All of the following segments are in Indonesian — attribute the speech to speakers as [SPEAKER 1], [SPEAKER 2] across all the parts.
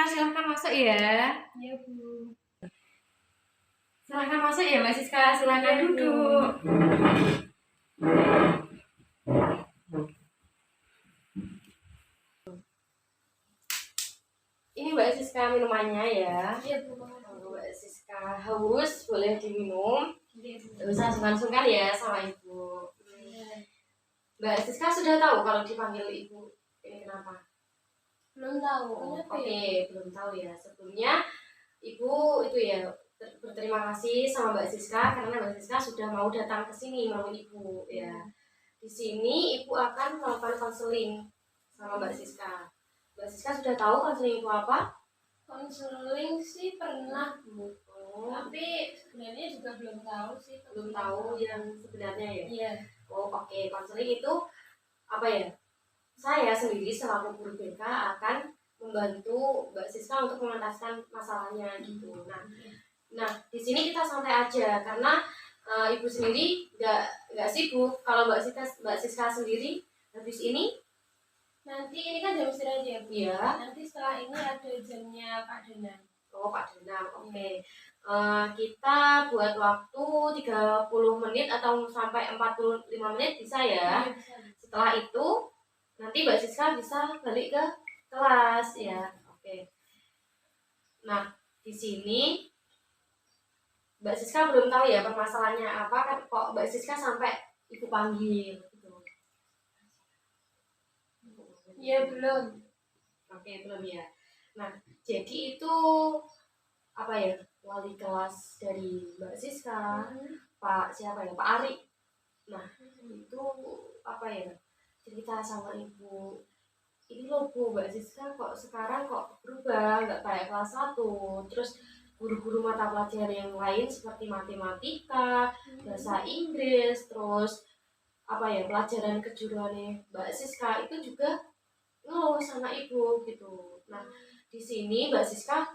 [SPEAKER 1] silahkan masuk ya.
[SPEAKER 2] Iya, Bu.
[SPEAKER 1] Silahkan masuk ya Mbak Siska, silahkan
[SPEAKER 2] Iya, Bu.
[SPEAKER 1] duduk. Ini Mbak Siska minumannya ya.
[SPEAKER 2] Iya, Bu.
[SPEAKER 1] Kalau Mbak Siska haus boleh diminum.
[SPEAKER 2] Iya, Bu.
[SPEAKER 1] Gak usah sungkan-sungkan ya sama Ibu.
[SPEAKER 2] Iya.
[SPEAKER 1] Mbak Siska sudah tahu kalau dipanggil Ibu ini kenapa?
[SPEAKER 2] Belum tahu.
[SPEAKER 1] Oke, belum tahu ya. Sebelumnya Ibu itu ya berterima kasih sama Mbak Siska karena Mbak Siska sudah mau datang ke sini menemui Ibu ya. Di sini Ibu akan melakukan konseling sama Mbak Siska. Mbak Siska sudah tahu konseling itu apa?
[SPEAKER 2] Konseling sih pernah, Bu. Tapi sebenarnya juga belum tahu sih.
[SPEAKER 1] Belum tahu yang sebenarnya ya?
[SPEAKER 2] Iya.
[SPEAKER 1] Oke. Konseling itu apa ya? Saya sendiri selaku guru BK akan membantu Mbak Siska untuk mengentaskan masalahnya gitu. Nah di sini kita santai aja karena Ibu sendiri nggak sibuk. Kalau Mbak Siska sendiri habis ini
[SPEAKER 2] Nanti ini kan jam istirahat ya, Bu.
[SPEAKER 1] Iya.
[SPEAKER 2] Nanti setelah ini ada jamnya Pak Danang.
[SPEAKER 1] Pak Danang, oke. Kita buat waktu 30 menit atau sampai 45 menit bisa ya.
[SPEAKER 2] Iya, bisa.
[SPEAKER 1] Setelah itu nanti Mbak Siska bisa balik ke kelas ya. Oke. Nah, di sini Mbak Siska belum tahu ya permasalahannya apa kan kok Mbak Siska sampai Ibu panggil gitu.
[SPEAKER 2] Iya, belum.
[SPEAKER 1] Oke, belum ya. Nah, jadi itu apa ya? Wali kelas dari Mbak Siska, Pak siapa ya? Pak Ari. Nah, itu apa ya? Cerita sama Ibu. Ini loh Bu, Mbak Siska kok sekarang kok berubah, nggak kayak kelas 1. Terus guru-guru mata pelajaran yang lain seperti matematika, bahasa Inggris, terus apa ya pelajaran kejuruannya Mbak Siska itu juga ngeluh sama Ibu gitu. Nah di sini Mbak Siska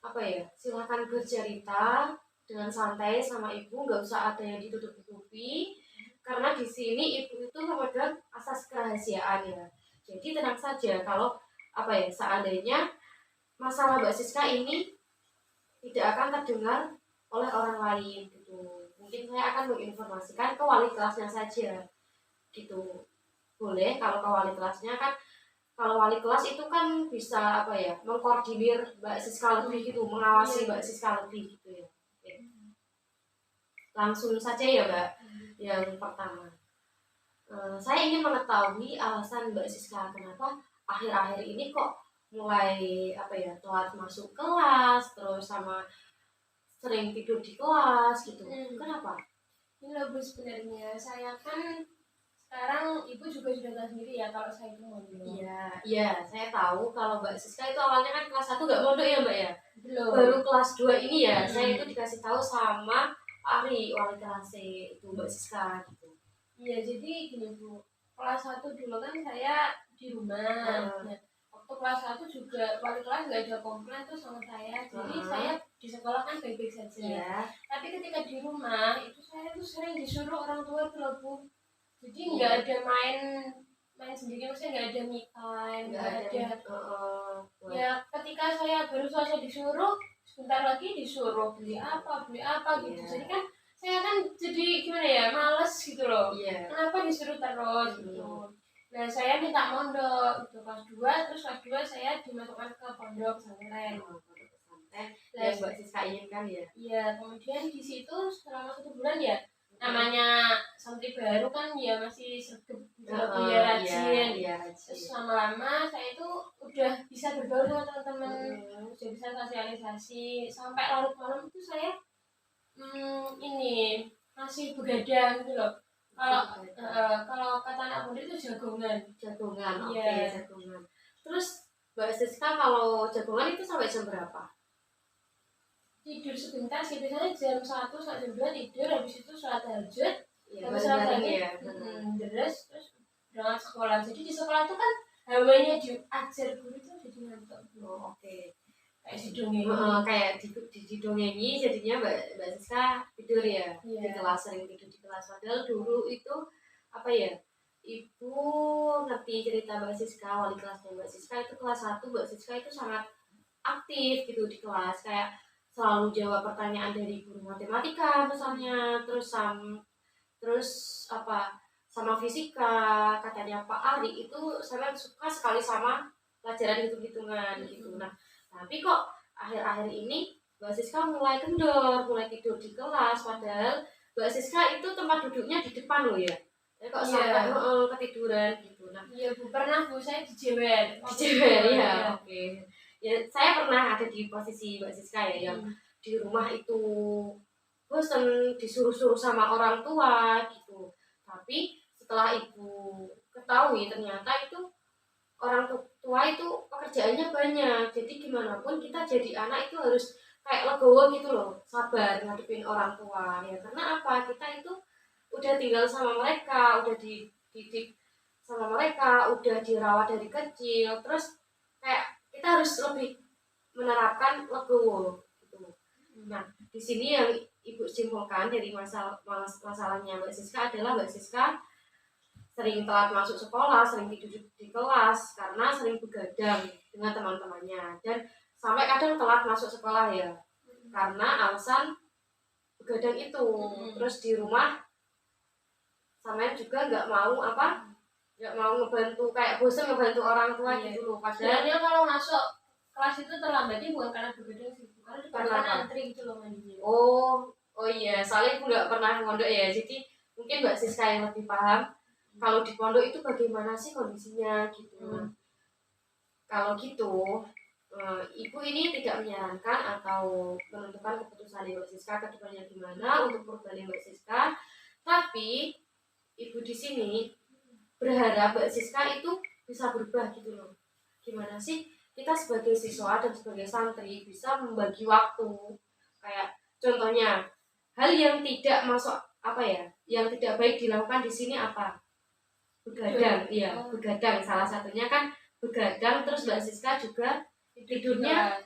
[SPEAKER 1] apa ya silakan bercerita dengan santai sama Ibu, nggak usah ada yang ditutup-tutupi karena di sini Ibu itu memegang asas kerahasiaan ya. Jadi tenang saja kalau apa ya seandainya masalah Mbak Siska ini tidak akan terdengar oleh orang lain gitu. Mungkin saya akan menginformasikan ke wali kelasnya saja gitu. Boleh kalau ke wali kelasnya kan, kalau wali kelas itu kan bisa apa ya mengkoordinir Mbak Siska lebih gitu, mengawasi Mbak Siska lebih gitu ya. Oke. Langsung saja ya Mbak. Yang pertama, saya ingin mengetahui alasan Mbak Siska kenapa akhir-akhir ini kok mulai apa ya telat masuk kelas, terus sama sering tidur di kelas gitu. Kenapa?
[SPEAKER 2] Ini loh Bu, sebenarnya saya kan sekarang Ibu juga sudah tahu sendiri ya kalau saya itu mondok.
[SPEAKER 1] Iya, saya tahu kalau Mbak Siska itu awalnya kan kelas 1 nggak mondok ya Mbak ya?
[SPEAKER 2] Belum.
[SPEAKER 1] Baru kelas 2 ini ya, saya itu dikasih tahu sama Ari, wali kelasnya itu Mbak Siska gitu.
[SPEAKER 2] Iya, jadi gini Bu, kelas 1 dulu kan saya di rumah. Nah, waktu kelas 1 juga wali kelas nggak ada komplain tuh sama saya, jadi saya di sekolah kan baik-baik saja.
[SPEAKER 1] Iya.
[SPEAKER 2] Tapi ketika di rumah itu saya tuh sering disuruh orang tua tuh loh Bu, jadi nggak ada main sendiri, maksudnya nggak ada me time, nggak ada. Ya ketika saya baru selesai disuruh, sebentar lagi disuruh beli apa gitu. Jadi kan saya kan jadi gimana ya, males gitu loh. Kenapa disuruh terus gitu. Nah saya minta mondok gitu kelas 2, terus kelas 2 saya dimasukkan ke pondok pesantren.
[SPEAKER 1] Yang Mbak Siska inginkan ya.
[SPEAKER 2] Iya, kemudian di situ selama 1 bulan ya, namanya santri baru kan ya masih sergap ya rajin. Terus lama-lama saya itu udah bisa bergaul sama teman-teman, udah bisa sosialisasi sampai larut malam itu saya ini masih begadang gitu loh. Kalau kata anak muda itu jagongan.
[SPEAKER 1] Iya. Jagongan. Terus Mbak Siska kalau jagongan itu sampai jam berapa?
[SPEAKER 2] Tidur sebentar sih, biasanya jam 1 sampai jam 2 tidur, habis itu sholat tahajud,
[SPEAKER 1] habis sholat tahajud
[SPEAKER 2] terus berangkat sekolah. Jadi di sekolah itu kan hawanya diajar guru itu jadi ngantuk.
[SPEAKER 1] Oke.
[SPEAKER 2] Kayak didongeng.
[SPEAKER 1] Kayak didongengi jadinya Mbak Siska tidur ya. Di kelas, sering tidur di kelas. Padahal dulu itu apa ya? Ibu ngerti cerita Mbak Siska, wali kelasnya Mbak Siska itu kelas 1 Mbak Siska itu sangat aktif gitu di kelas, kayak selalu jawab pertanyaan dari guru matematika misalnya, terus apa sama fisika. Katanya Pak Ari itu saya suka sekali sama pelajaran hitung-hitungan gitu. Nah, tapi kok akhir-akhir ini Mbak Siska mulai kendor, mulai tidur di kelas, padahal Mbak Siska itu tempat duduknya di depan loh ya. Tapi kok sampai ketiduran gitu. Nah,
[SPEAKER 2] iya Bu, pernah Bu saya dijewer.
[SPEAKER 1] ya, oke. Ya, saya pernah ada di posisi Mbak Siska ya, yang di rumah itu bosan disuruh-suruh sama orang tua gitu. Tapi setelah ibu ketahui ternyata itu orang tua itu pekerjaannya banyak, jadi gimana pun kita jadi anak itu harus kayak legowo gitu loh, sabar ngadepin orang tua ya. Karena apa, kita itu udah tinggal sama mereka, udah dididik sama mereka, udah dirawat dari kecil, terus kayak kita harus lebih menerapkan legowo gitu. Nah, di sini yang ibu simpulkan dari masalahnya Mbak Siska adalah Mbak Siska sering telat masuk sekolah, sering tidur di kelas karena sering begadang dengan teman-temannya, dan sampai kadang telat masuk sekolah ya karena alasan begadang itu. Terus di rumah sampai juga nggak mau ngebantu, kayak bosan ngebantu orang tua gitu loh. Padahal
[SPEAKER 2] kalau masuk kelas itu terlambatnya bukan karena begadang sih, karena antri gitu loh mandinya.
[SPEAKER 1] Oh iya, soalnya aku nggak pernah ngondok ya, jadi mungkin Mbak Siska yang lebih paham kalau di pondok itu bagaimana sih kondisinya gitu. Kalau gitu ibu ini tidak menyarankan atau menentukan keputusan Mbak Siska ke depannya gimana untuk perubahan Mbak Siska, tapi ibu di sini berharap Mbak Siska itu bisa berubah gitu loh. Gimana sih kita sebagai siswa dan sebagai santri bisa membagi waktu, kayak contohnya hal yang tidak masuk yang tidak baik dilakukan di sini apa? Begadang. Iya, begadang salah satunya kan begadang. Terus Mbak Siska juga tidurnya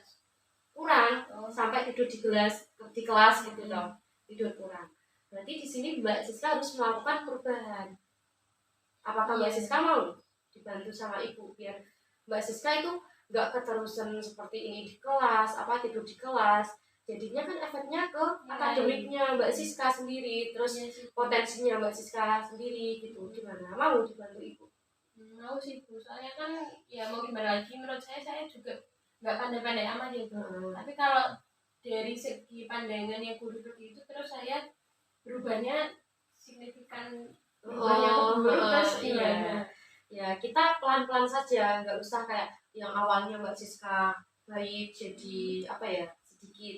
[SPEAKER 1] kurang, sampai tidur di kelas gitu dong, tidur kurang. Berarti di sini Mbak Siska harus melakukan perubahan. Apakah Mbak Siska mau dibantu sama ibu biar Mbak Siska itu nggak keterusan seperti ini di kelas, tidur di kelas, jadinya kan efeknya ke akademiknya Mbak Siska sendiri, terus potensinya Mbak Siska sendiri gitu. Gimana, mau dibantu ibu?
[SPEAKER 2] Mau sih Bu, soalnya kan ya mau gimana lagi, menurut saya juga nggak pandai-pandai amat ya Bu. Tapi kalau dari segi pandangan yang buruk itu, terus saya berubahnya signifikan, berubahnya ke buruk terus gimana?
[SPEAKER 1] Ya kita pelan-pelan saja, nggak usah kayak yang awalnya Mbak Siska baik jadi sedikit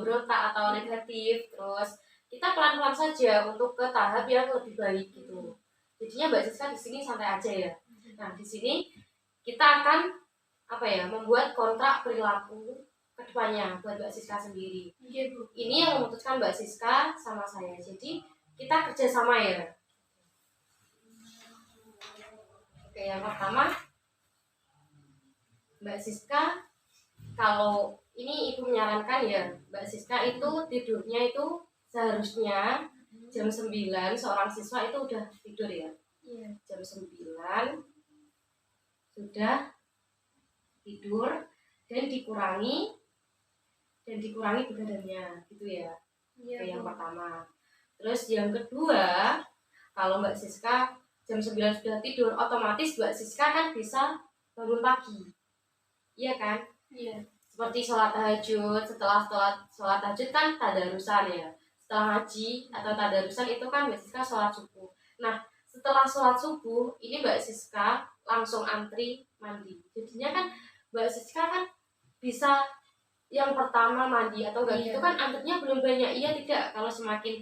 [SPEAKER 1] berontak atau negatif, terus kita pelan-pelan saja untuk ke tahap yang lebih baik gitu. Jadinya Mbak Siska di sini santai aja ya. Nah, di sini kita akan membuat kontrak perilaku kedepannya buat Mbak Siska sendiri. Ini yang memutuskan Mbak Siska sama saya. Jadi kita kerjasama ya. Oke, yang pertama Mbak Siska, kalau ini ibu menyarankan ya, Mbak Siska itu tidurnya itu seharusnya jam 9 seorang siswa itu udah tidur ya. Jam 9 sudah tidur dan dikurangi begadangnya gitu ya. Oke, yang pertama. Terus yang kedua, kalau Mbak Siska jam 9 sudah tidur, otomatis Mbak Siska kan bisa bangun pagi. Iya kan?
[SPEAKER 2] Iya.
[SPEAKER 1] Seperti sholat tahajud, setelah sholat tahajud kan tadarusan ya. Setelah ngaji atau tadarusan itu kan Mbak Siska sholat subuh. Nah, setelah sholat subuh, ini Mbak Siska langsung antri mandi. Jadinya kan Mbak Siska kan bisa yang pertama mandi atau enggak gitu kan antrinya belum banyak. Iya tidak, kalau semakin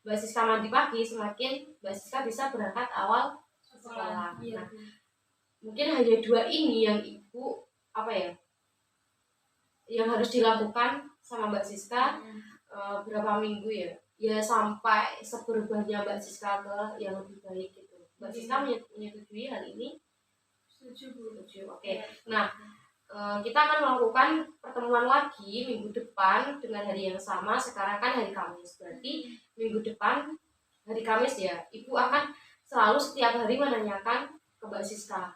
[SPEAKER 1] Mbak Siska mandi pagi, semakin Mbak Siska bisa berangkat awal sekolah. Nah, mungkin hanya dua ini yang ibu yang harus dilakukan sama Mbak Siska berapa minggu ya? Ya sampai seberubahnya Mbak Siska ke yang lebih baik gitu. Mbak Siska menyetujui hal ini? Setuju. Oke. Nah, kita akan melakukan pertemuan lagi minggu depan dengan hari yang sama. Sekarang kan hari Kamis, berarti minggu depan hari Kamis ya, ibu akan selalu setiap hari menanyakan ke Mbak Siska,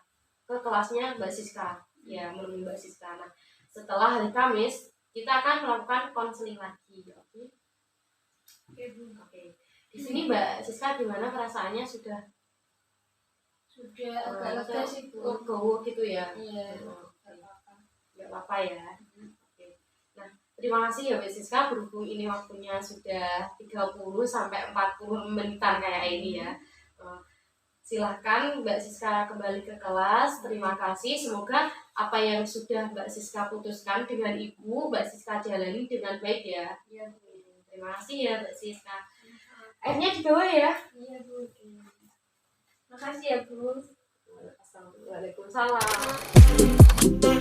[SPEAKER 1] ke kelasnya Mbak Siska, ya menemui Mbak Siska. Nah, setelah hari Kamis kita akan melakukan konseling lagi. Oke.
[SPEAKER 2] Oke, Bu.
[SPEAKER 1] Oke. Di sini Mbak Siska gimana perasaannya, sudah
[SPEAKER 2] agak lega sih, Bu.
[SPEAKER 1] legowo gitu ya?
[SPEAKER 2] Iya.
[SPEAKER 1] Nggak apa-apa ya. Oke. Nah, terima kasih ya Mbak Siska, berhubung ini waktunya sudah 30 sampai 40 menitan kayak ini ya. Silahkan Mbak Siska kembali ke kelas. Terima kasih. Semoga apa yang sudah Mbak Siska putuskan dengan Ibu, Mbak Siska jalani dengan baik ya.
[SPEAKER 2] Iya, Bu.
[SPEAKER 1] Terima kasih ya Mbak Siska. Airnya di bawah ya.
[SPEAKER 2] Iya, Bu. Makasih ya, Bu.
[SPEAKER 1] Waalaikumsalam.